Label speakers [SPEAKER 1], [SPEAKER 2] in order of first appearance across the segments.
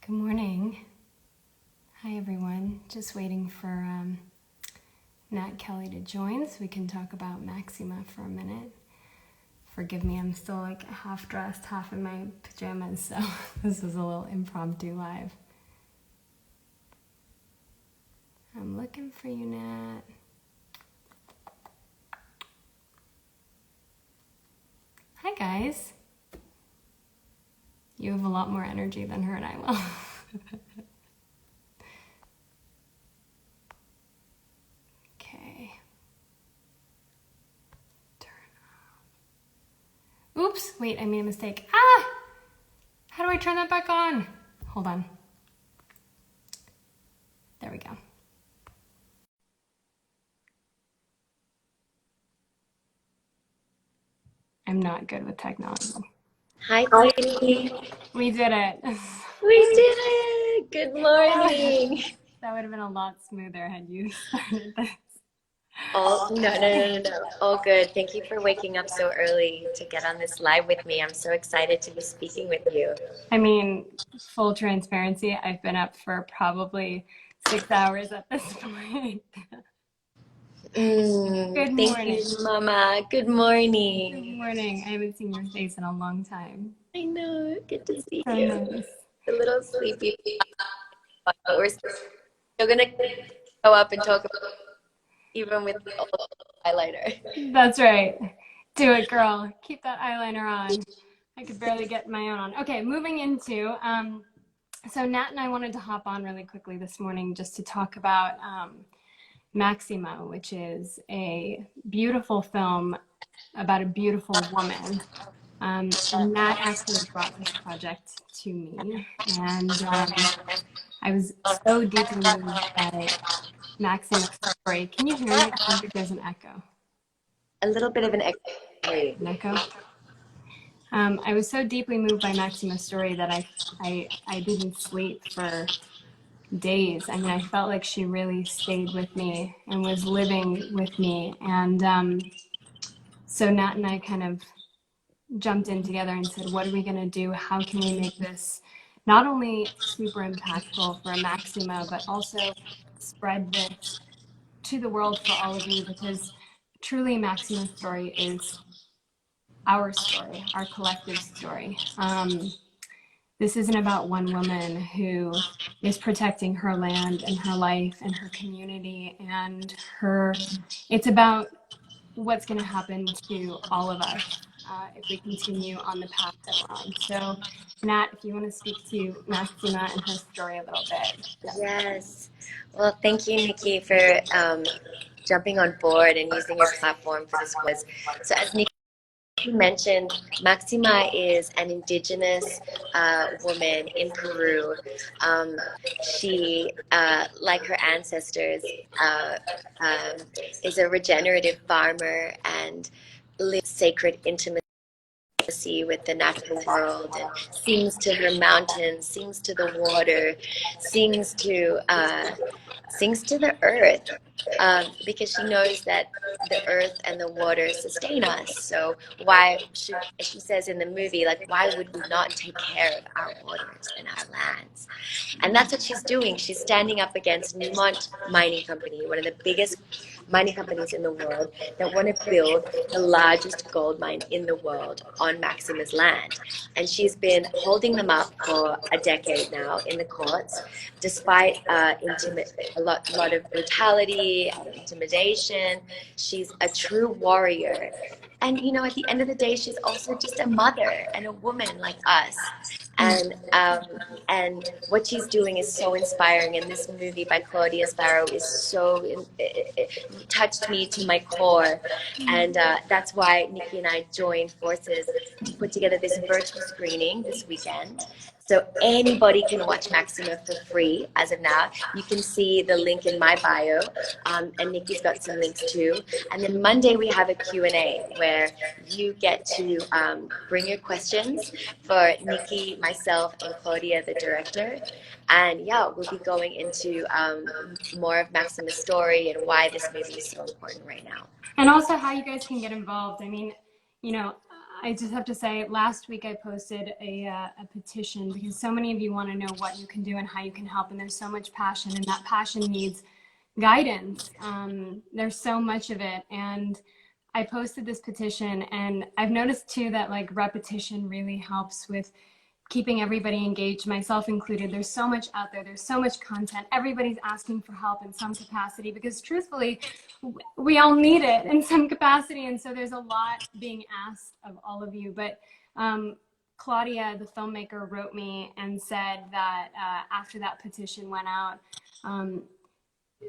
[SPEAKER 1] Good morning. Hi, everyone. Just waiting for Nat Kelley to join so we can talk about Maxima for a minute. Forgive me, I'm still like half dressed, half in my pajamas, so this is a little impromptu live. I'm looking for you, Nat. Hi, guys. You have a lot more energy than her and I will. Okay. Turn off. Oops, wait, I made a mistake. Ah! How do I turn that back on? Hold on. There we go. I'm not good with technology.
[SPEAKER 2] Hi, Katie.
[SPEAKER 1] We did it.
[SPEAKER 2] We did it. Good morning.
[SPEAKER 1] That would have been a lot smoother had you started this.
[SPEAKER 2] No. All good. Thank you for waking up so early to get on this live with me. I'm so excited to be speaking with you.
[SPEAKER 1] I mean, full transparency, I've been up for probably 6 hours at this point. Good
[SPEAKER 2] Thank
[SPEAKER 1] morning.
[SPEAKER 2] you, Mama. Good
[SPEAKER 1] Good
[SPEAKER 2] morning.
[SPEAKER 1] morning. I haven't seen your face in a long time.
[SPEAKER 2] I know. Good to see
[SPEAKER 1] So
[SPEAKER 2] you.
[SPEAKER 1] nice.
[SPEAKER 2] A little sleepy, but we're still going to go up and talk about it, even with all the highlighter.
[SPEAKER 1] That's right. Do it, girl. Keep that eyeliner on. I could barely get my own on. Okay, moving into, so Nat and I wanted to hop on really quickly this morning just to talk about Maxima, which is a beautiful film about a beautiful woman. And Nat actually brought this project to me. And I was so deeply moved by Maxima's story. Can you hear me? I think there's an echo.
[SPEAKER 2] A little bit of an echo.
[SPEAKER 1] An echo? I was so deeply moved by Maxima's story that I didn't sleep for days. I mean, I felt like she really stayed with me and was living with me. And so Nat and I kind of jumped in together and said, what are we going to do? How can we make this not only super impactful for Maxima, but also spread this to the world for all of you? Because truly Maxima's story is our story, our collective story. This isn't about one woman who is protecting her land and her life and her community and her. It's about what's going to happen to all of us if we continue on the path that we're on. So, Nat, if you want to speak to Maxima and her story a little bit.
[SPEAKER 2] Yes. Well, thank you, Nikki, for jumping on board and using your platform for this quiz. So as Nikki mentioned, Maxima is an indigenous woman in Peru. She, like her ancestors, is a regenerative farmer and lives sacred intimacy with the natural world, and sings to her mountains, sings to the water, sings to the earth, because she knows that the earth and the water sustain us. So why should, she says in the movie, like, why would we not take care of our waters and our lands? And that's what she's doing. She's standing up against Newmont Mining Company, one of the biggest mining companies in the world, that want to build the largest gold mine in the world on Maxima's land. And she's been holding them up for a decade now in the courts, despite a lot of brutality and intimidation. She's a true warrior. And, you know, at the end of the day, she's also just a mother and a woman like us. And what she's doing is so inspiring. And this movie by Claudia Sparrow is so, it touched me to my core. And that's why Nikki and I joined forces to put together this virtual screening this weekend. So anybody can watch Maxima for free as of now. You can see the link in my bio, and Nikki's got some links too. And then Monday we have a Q&A where you get to bring your questions for Nikki, myself, and Claudia, the director. And yeah, we'll be going into more of Maxima's story and why this movie is so important right now.
[SPEAKER 1] And also how you guys can get involved. I mean, you know, I just have to say, last week I posted a petition because so many of you want to know what you can do and how you can help, and there's so much passion, and that passion needs guidance. There's so much of it, and I posted this petition, and I've noticed too that like repetition really helps with keeping everybody engaged, myself included. There's so much out there. There's so much content. Everybody's asking for help in some capacity because truthfully, we all need it in some capacity. And so there's a lot being asked of all of you. But Claudia, the filmmaker, wrote me and said that after that petition went out,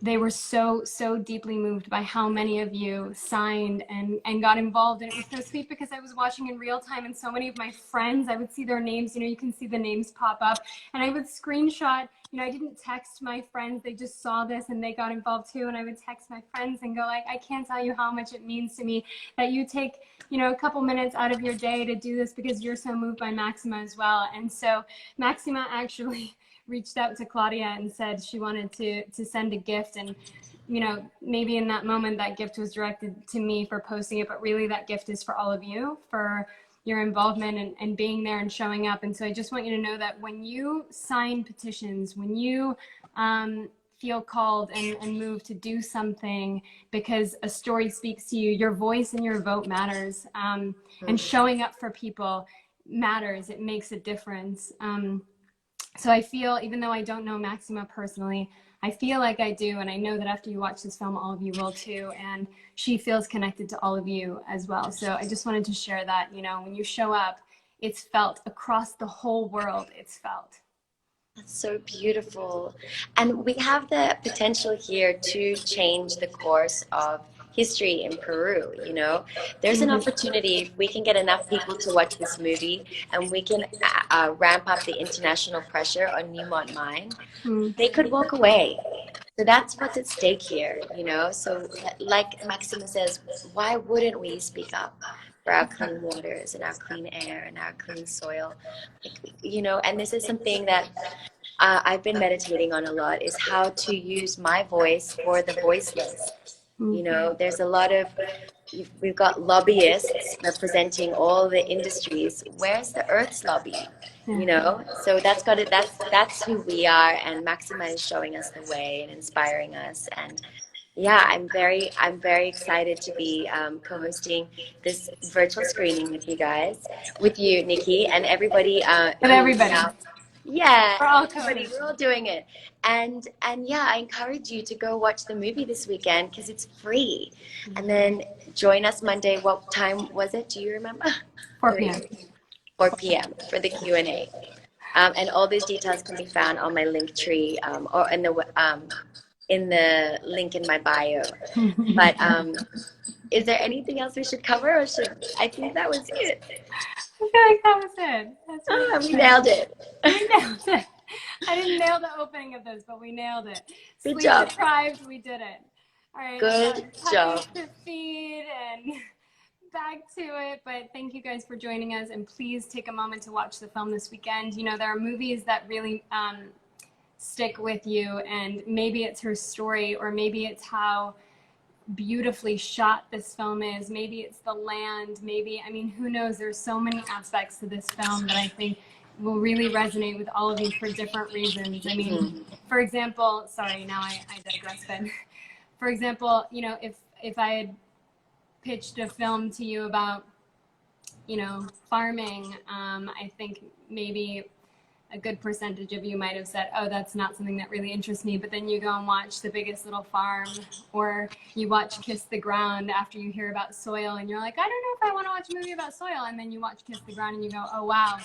[SPEAKER 1] they were so deeply moved by how many of you signed and got involved. And it was so sweet because I was watching in real time, and so many of my friends, I would see their names, you can see the names pop up, and I would screenshot, I didn't text my friends, they just saw this and they got involved too. And I would text my friends and go like, I can't tell you how much it means to me that you take, a couple minutes out of your day to do this because you're so moved by Maxima as well. And so Maxima actually reached out to Claudia and said she wanted to send a gift, and maybe in that moment that gift was directed to me for posting it, but really that gift is for all of you, for your involvement and being there and showing up. And so I just want you to know that when you sign petitions, when you feel called and moved to do something because a story speaks to you, your voice and your vote matters, and showing up for people matters. It makes a difference. So I feel, even though I don't know Maxima personally, I feel like I do. And I know that after you watch this film, all of you will too. And she feels connected to all of you as well. So I just wanted to share that, when you show up, it's felt across the whole world. It's felt.
[SPEAKER 2] That's so beautiful. And we have the potential here to change the course of history in Peru. There's an opportunity if we can get enough people to watch this movie, and we can ramp up the international pressure on Newmont Mine, they could walk away. So that's what's at stake here, So like Maxima says, why wouldn't we speak up for our clean waters and our clean air and our clean soil? And this is something that I've been meditating on a lot, is how to use my voice for the voiceless. There's a lot of, we've got lobbyists representing all the industries. Where's the Earth's lobby? So that's who we are, and Maxima is showing us the way and inspiring us. And yeah, I'm very excited to be co-hosting this virtual screening with you guys, with you, Nikki, and everybody. Yeah, we're all doing it. And yeah, I encourage you to go watch the movie this weekend because it's free. And then join us Monday. What time was it? Do you remember?
[SPEAKER 1] 4 p.m.
[SPEAKER 2] 4 p.m. for the Q&A. And all these details can be found on my link tree, or in the link in my bio. But is there anything else we should cover, or I think that was it.
[SPEAKER 1] I feel like that was it. That's really
[SPEAKER 2] we nailed it.
[SPEAKER 1] We nailed it. I didn't nail the opening of this, but we nailed it.
[SPEAKER 2] Good job.
[SPEAKER 1] Sleep deprived, we did it. All right.
[SPEAKER 2] Good job.
[SPEAKER 1] To feed and back to it. But thank you guys for joining us, and please take a moment to watch the film this weekend. There are movies that really stick with you, and maybe it's her story, or maybe it's how beautifully shot this film is, maybe it's the land, who knows. There's so many aspects to this film that I think will really resonate with all of you for different reasons. For example, sorry, now I digress, but for example, if I had pitched a film to you about farming, I think maybe a good percentage of you might have said, oh, that's not something that really interests me. But then you go and watch The Biggest Little Farm, or you watch Kiss the Ground after you hear about soil, and you're like, I don't know if I want to watch a movie about soil. And then you watch Kiss the Ground and you go, oh, wow,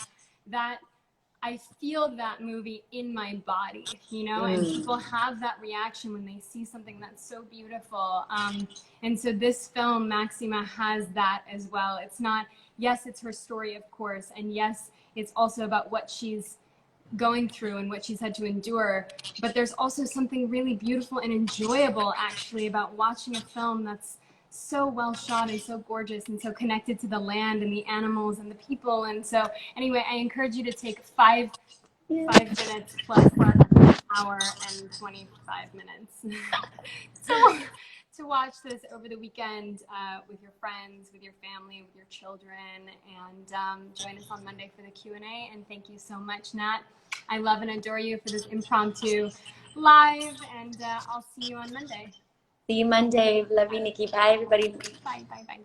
[SPEAKER 1] I feel that movie in my body, and people have that reaction when they see something that's so beautiful. And so this film, Maxima, has that as well. It's not, yes, it's her story, of course. And yes, it's also about what she's going through and what she's had to endure, but there's also something really beautiful and enjoyable actually about watching a film that's so well shot and so gorgeous and so connected to the land and the animals and the people. And so anyway, I encourage you to take 5 minutes plus 1 hour and 25 minutes to watch this over the weekend with your friends, with your family, with your children, and join us on Monday for the Q&A. And thank you so much, Nat. I love and adore you for this impromptu live, and I'll see you on Monday.
[SPEAKER 2] See you Monday. Love you, Nikki. Bye, everybody.
[SPEAKER 1] Bye, bye, bye.